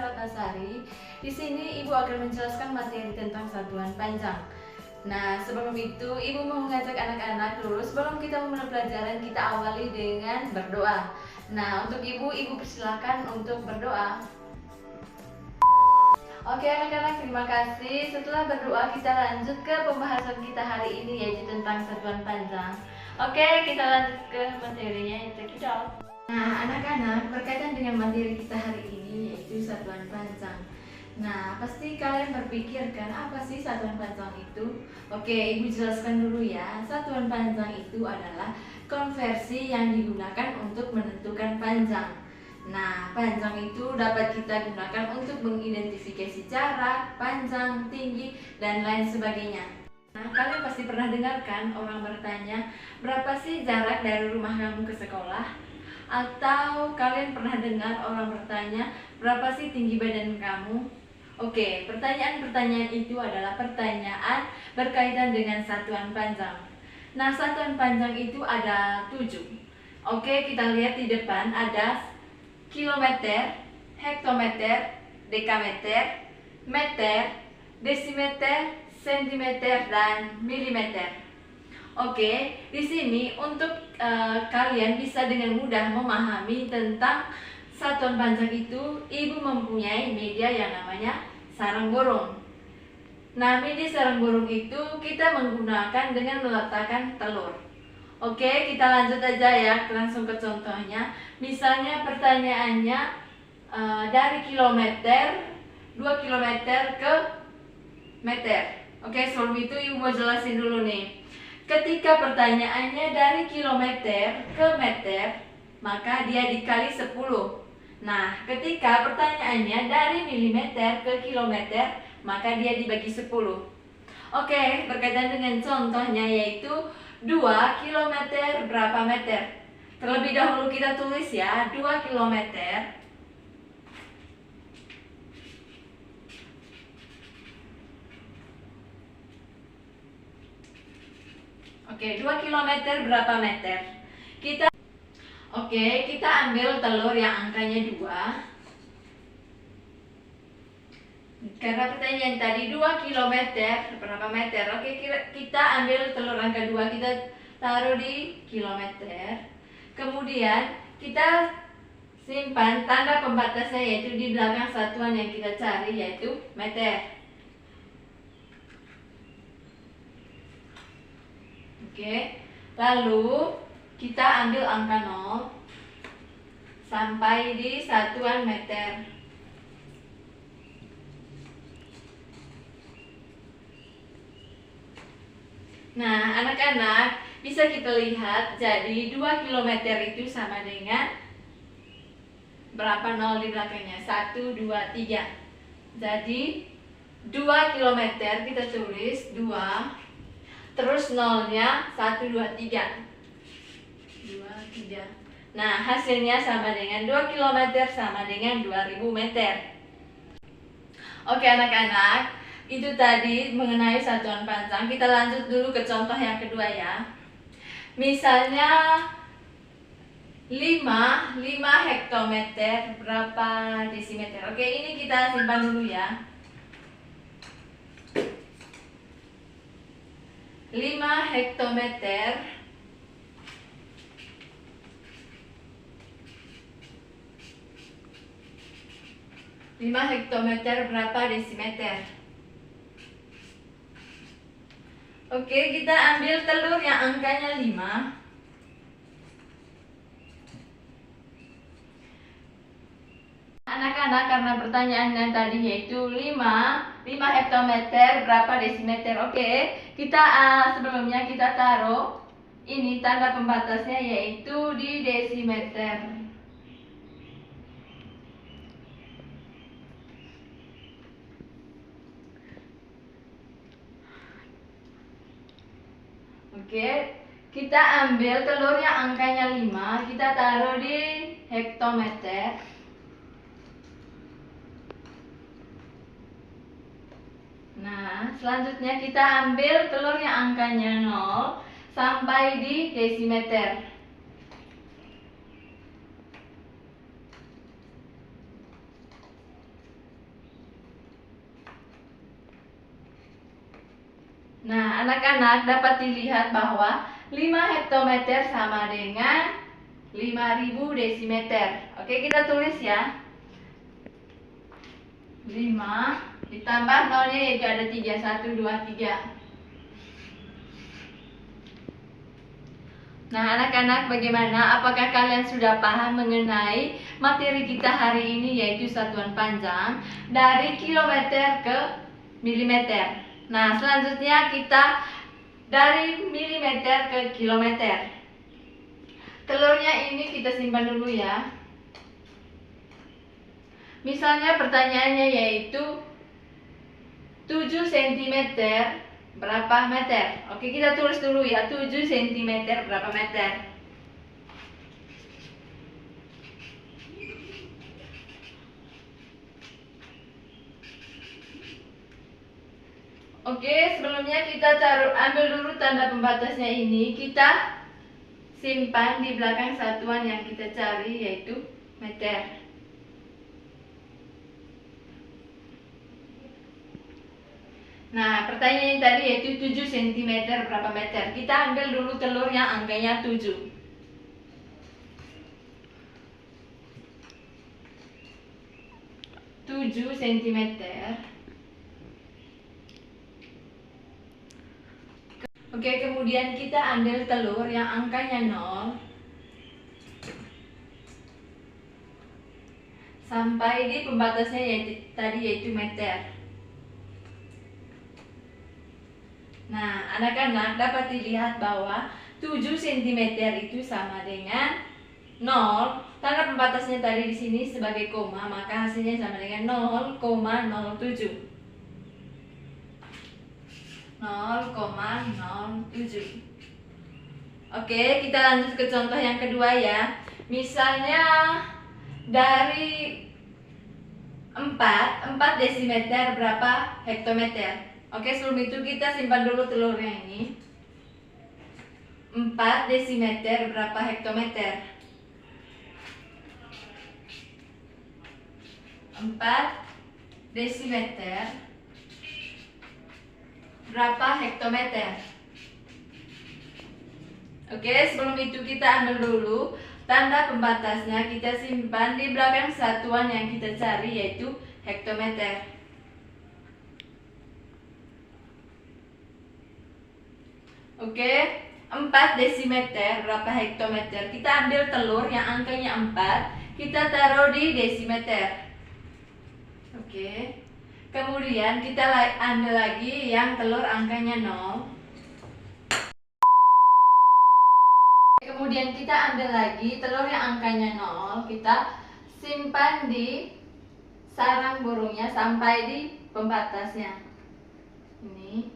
Ratnasari. Di sini Ibu akan menjelaskan materi tentang satuan panjang. Nah, sebelum itu Ibu mau mengajak anak-anak dulu sebelum kita memulai pelajaran, kita awali dengan berdoa. Nah, untuk Ibu persilakan untuk berdoa. Oke anak-anak, terima kasih. Setelah berdoa, kita lanjut ke pembahasan kita hari ini, yaitu tentang satuan panjang. Oke, kita lanjut ke materinya, check it out. Nah anak-anak, berkaitan dengan materi kita hari ini, yaitu satuan panjang. Nah, pasti kalian berpikir kan, apa sih satuan panjang itu? Oke, Ibu jelaskan dulu ya. Satuan panjang itu adalah konversi yang digunakan untuk menentukan panjang. Nah, panjang itu dapat kita gunakan untuk mengidentifikasi jarak, panjang, tinggi, dan lain sebagainya. Nah, kalian pasti pernah dengarkan orang bertanya, berapa sih jarak dari rumah kamu ke sekolah? Atau kalian pernah dengar orang bertanya, berapa sih tinggi badan kamu? Oke, pertanyaan-pertanyaan itu adalah pertanyaan berkaitan dengan satuan panjang. Nah, satuan panjang itu ada 7. Oke, kita lihat di depan ada kilometer, hektometer, dekameter, meter, desimeter, sentimeter, dan milimeter. Oke, di sini untuk kalian bisa dengan mudah memahami tentang satuan panjang itu, Ibu mempunyai media yang namanya sarang burung. Nah, media sarang burung itu kita menggunakan dengan meletakkan telur. Oke, kita lanjut aja ya, langsung ke contohnya. Misalnya pertanyaannya dari kilometer, 2 kilometer ke meter. Oke, sebelum itu Ibu mau jelasin dulu nih. Ketika pertanyaannya dari kilometer ke meter, maka dia dikali 10. Nah, ketika pertanyaannya dari milimeter ke kilometer, maka dia dibagi 10. Oke, berkaitan dengan contohnya yaitu 2 kilometer berapa meter? Terlebih dahulu kita tulis ya, 2 kilometer Oke, 2 kilometer berapa meter? Kita ambil telur yang angkanya 2. Karena pertanyaan tadi 2 kilometer berapa meter? Oke, kita ambil telur angka 2, kita taruh di kilometer. Kemudian kita simpan tanda pembatasnya, yaitu di belakang satuan yang kita cari, yaitu meter. Oke, lalu kita ambil angka 0 sampai di satuan meter. Nah, anak-anak, bisa kita lihat, jadi 2 km itu sama dengan berapa nol di belakangnya? 1, 2, 3. Jadi 2 km kita tulis 2, terus nolnya 1, 2, 3. 2, 3. Nah, hasilnya sama dengan 2 km sama dengan 2000 meter. Oke anak-anak, itu tadi mengenai satuan panjang. Kita lanjut dulu ke contoh yang kedua ya. Misalnya 5 hektometer berapa desimeter? Oke, ini kita simpan dulu ya. 5 hektometer berapa desimeter? Oke, kita ambil telur yang angkanya 5. Anak-anak, karena pertanyaannya tadi yaitu 5 hektometer berapa desimeter? Oke, kita sebelumnya kita taruh ini tanda pembatasnya yaitu di desimeter. Oke, kita ambil telur yang angkanya 5, kita taruh di hektometer. Nah, selanjutnya kita ambil telur yang angkanya 0 sampai di desimeter. anak-anak dapat dilihat bahwa 5 hektometer sama dengan 5000 desimeter. Oke, kita tulis ya. 5 ditambah nolnya yaitu ada 3, 1, 2, 3. Nah, anak-anak bagaimana? Apakah kalian sudah paham mengenai materi kita hari ini, yaitu satuan panjang dari kilometer ke milimeter. Nah, selanjutnya kita dari milimeter ke kilometer. Telurnya ini kita simpan dulu ya. Misalnya pertanyaannya yaitu 7 cm berapa meter? Oke, kita tulis dulu ya, 7 cm berapa meter? Oke, sebelumnya kita ambil dulu tanda pembatasnya ini, kita simpan di belakang satuan yang kita cari yaitu meter. Nah, pertanyaan tadi yaitu 7 cm berapa meter. Kita ambil dulu telur yang angkanya 7. Tujuh cm. Oke, kemudian kita ambil telur yang angkanya 0 sampai di pembatasnya yaitu meter. Nah, anak-anak dapat dilihat bahwa 7 cm itu sama dengan 0. Tanda pembatasnya tadi di sini sebagai koma, maka hasilnya sama dengan 0,07. 0,07. Oke, kita lanjut ke contoh yang kedua ya. Misalnya dari 4 desimeter berapa hektometer? Oke, sebelum itu kita simpan dulu telurnya ini. 4 desimeter berapa hektometer? 4 desimeter berapa hektometer? Oke, sebelum itu kita ambil dulu tanda pembatasnya, kita simpan di belakang satuan yang kita cari yaitu hektometer. Oke, 4 desimeter berapa hektometer? Kita ambil telur yang angkanya 4, kita taruh di desimeter. Oke, kemudian kita ambil lagi yang telur angkanya 0. Kemudian kita ambil lagi telur yang angkanya 0, kita simpan di sarang burungnya sampai di pembatasnya. Ini.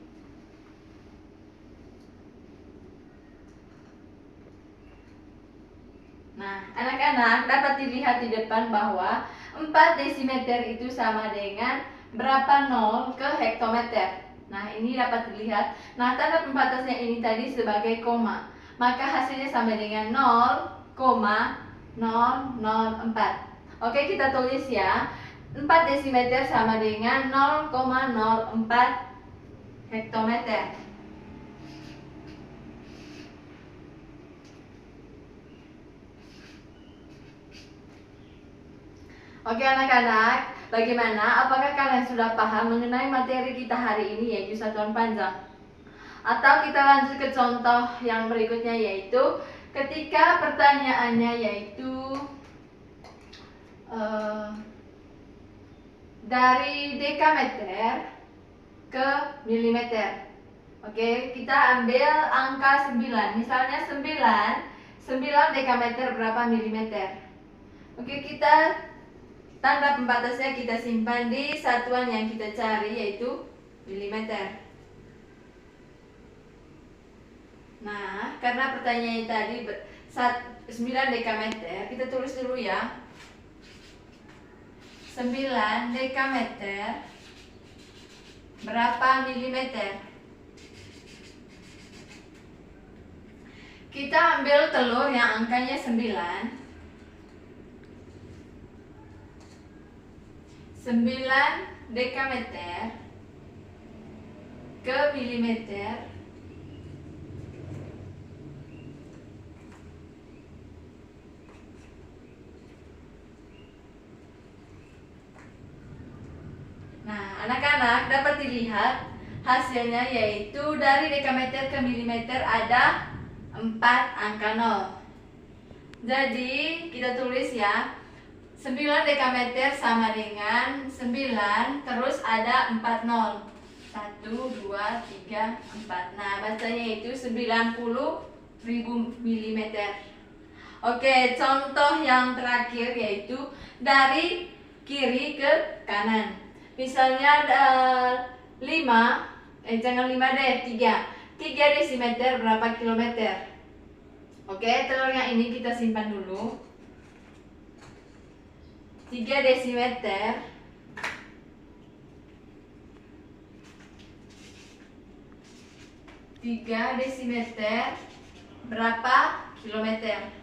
Nah, anak-anak dapat dilihat di depan bahwa 4 desimeter itu sama dengan berapa 0 ke hektometer. Nah, ini dapat dilihat. Nah, tanda pembatasnya ini tadi sebagai koma, maka hasilnya sama dengan 0,004. Oke, kita tulis ya. 4 desimeter sama dengan 0,04 hektometer. Oke anak-anak, bagaimana? Apakah kalian sudah paham mengenai materi kita hari ini yaitu satuan panjang? Atau kita lanjut ke contoh yang berikutnya yaitu ketika pertanyaannya yaitu dari dekameter ke milimeter. Oke, kita ambil angka 9. Misalnya 9 dekameter berapa milimeter? Oke, kita tanda pembatasnya kita simpan di satuan yang kita cari yaitu milimeter. Nah, karena pertanyaannya tadi 9 dekameter, kita tulis dulu ya. 9 dekameter berapa milimeter? Kita ambil telur yang angkanya 9 dekameter ke milimeter. Nah, anak-anak dapat dilihat hasilnya yaitu dari dekameter ke milimeter ada 4 angka 0. Jadi kita tulis ya, 9 dekameter sama dengan 9 terus ada 4 nol. 1, 2, 3, 4. Nah, bacanya itu 90.000 milimeter. Oke, contoh yang terakhir yaitu dari kiri ke kanan. Misalnya ada 5, jangan 5 deh, 3 desimeter berapa kilometer? Oke, telur yang ini kita simpan dulu. 3 desimeter berapa kilometer?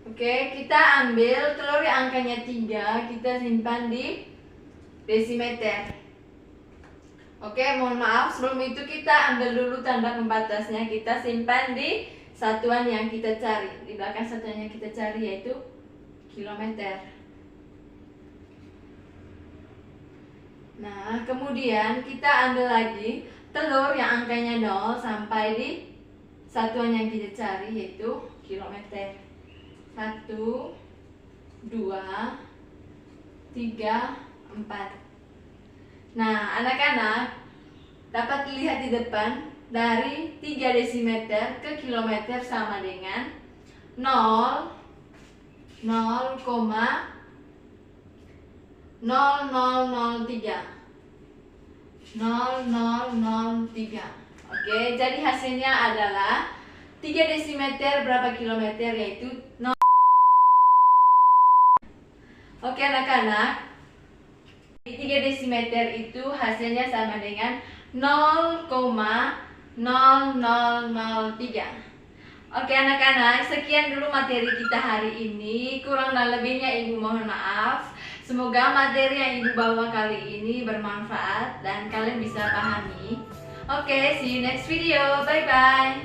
Oke, kita ambil telur yang angkanya 3, kita simpan di desimeter. Oke, mohon maaf, sebelum itu kita ambil dulu tanda pembatasnya. Kita simpan di satuan yang kita cari. Di belakang satuan yang kita cari yaitu kilometer. Nah, kemudian kita ambil lagi telur yang angkanya 0 sampai di satuan yang kita cari yaitu kilometer. 1, 2, 3, 4. Nah, anak-anak dapat dilihat di depan dari 3 desimeter ke kilometer sama dengan 0,0003. Oke, jadi hasilnya adalah 3 desimeter berapa kilometer yaitu 0. Oke anak-anak, 3 desimeter itu hasilnya sama dengan 0,0003. Oke anak-anak, sekian dulu materi kita hari ini. Kurang dan lebihnya Ibu mohon maaf. Semoga materi yang Ibu bawa kali ini bermanfaat dan kalian bisa pahami. Oke, see you next video. Bye-bye.